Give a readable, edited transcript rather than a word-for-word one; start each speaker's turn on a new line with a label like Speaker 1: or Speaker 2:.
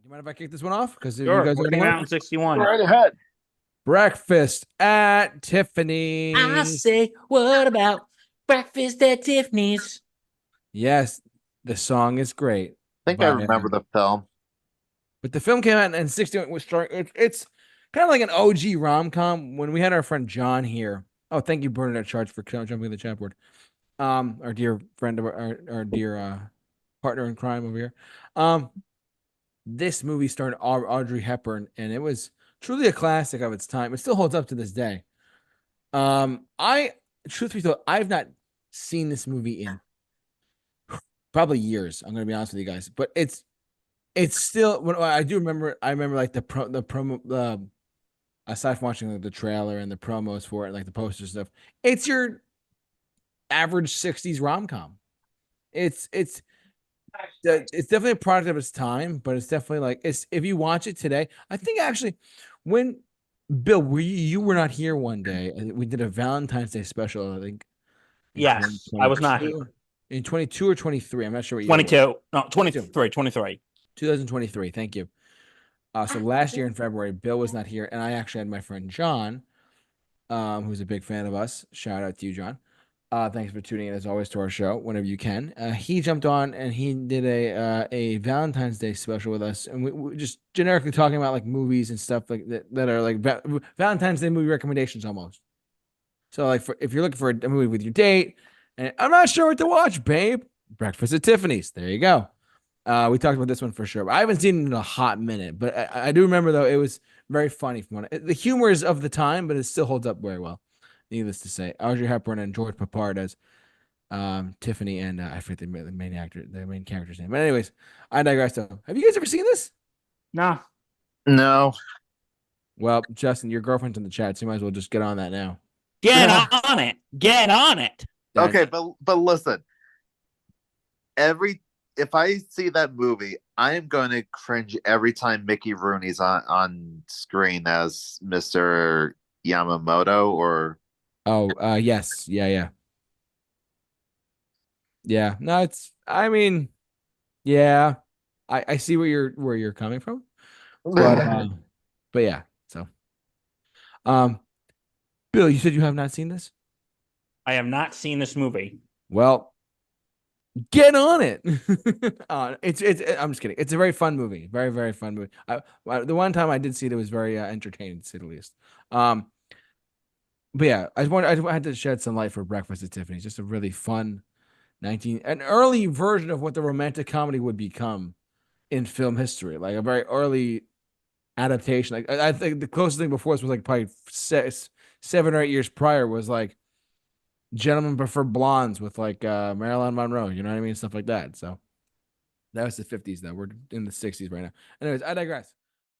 Speaker 1: Do you mind if I kick this one off? Because you
Speaker 2: Sure.
Speaker 1: guys
Speaker 2: What
Speaker 1: already
Speaker 2: came
Speaker 1: know
Speaker 2: out
Speaker 1: it.
Speaker 2: in 61?
Speaker 3: Right ahead.
Speaker 1: Breakfast at
Speaker 2: I
Speaker 1: Tiffany's.
Speaker 2: say, what about breakfast at Tiffany's?
Speaker 1: Yes, the song is great.
Speaker 3: I think I remember the film.
Speaker 1: But the film came out in 61. It's kind of like an OG rom com. When we had our friend John here. Oh, thank you, Bernadette Charge, for jumping in the chat board. Our dear friend, our dear partner in crime over here. This movie starred Audrey Hepburn, and it was truly a classic of its time. It still holds up to this day. I truth be told, I've not seen this movie in probably years. I'm gonna be honest with you guys, but it's still when I do remember. I remember like the promo aside from watching like the trailer and the promos for it, like the poster stuff. It's your average '60s rom com. It's it's definitely a product of its time, but it's definitely like it's if you watch it today. I think actually when Bill, you were not here one day, and we did a Valentine's Day special. I think in
Speaker 2: Yes, I was not here.
Speaker 1: 2022, in 22 or 23. I'm not sure what year it was.
Speaker 2: 22. No,
Speaker 1: 22,
Speaker 2: 23. 23.
Speaker 1: 2023. Thank you. So last year in February, Bill was not here, and I actually had my friend John, who's a big fan of us. Shout out to you, John. Thanks for tuning in as always to our show whenever you can. He jumped on and he did a Valentine's Day special with us, and we just generically talking about like movies and stuff like that are like Valentine's Day movie recommendations almost. So like if you're looking for a movie with your date, and I'm not sure what to watch, babe, Breakfast at Tiffany's. There you go. We talked about this one for sure. I haven't seen it in a hot minute, but I do remember though it was very funny from the humor is of the time, but it still holds up very well. Needless to say, Audrey Hepburn and George Papard as Tiffany and I forget the main actor, the main character's name. But anyways, I digress. Though, have you guys ever seen this?
Speaker 2: No.
Speaker 3: No.
Speaker 1: Well, Justin, your girlfriend's in the chat, so you might as well just get on that now.
Speaker 2: Get on it. Get on it.
Speaker 3: Okay, but listen. If I see that movie, I am going to cringe every time Mickey Rooney's on screen as Mr. Yamamoto or
Speaker 1: yes, yeah. No, it's. I mean, yeah, I see where you're coming from, but yeah. So, um, Bill, you said you have not seen this.
Speaker 2: I have not seen this movie.
Speaker 1: Well, get on it. It's. I'm just kidding. It's a very fun movie. Very very fun movie. The one time I did see it, it was very entertaining to say the least. But yeah, I had to shed some light for Breakfast at Tiffany's. Just a really fun an early version of what the romantic comedy would become in film history, like a very early adaptation. Like I think the closest thing before this was like probably 7 or 8 years prior was like Gentlemen Prefer Blondes with like Marilyn Monroe. You know what I mean? Stuff like that. So that was the 50s. Though we're in the 60s right now. Anyways, I digress.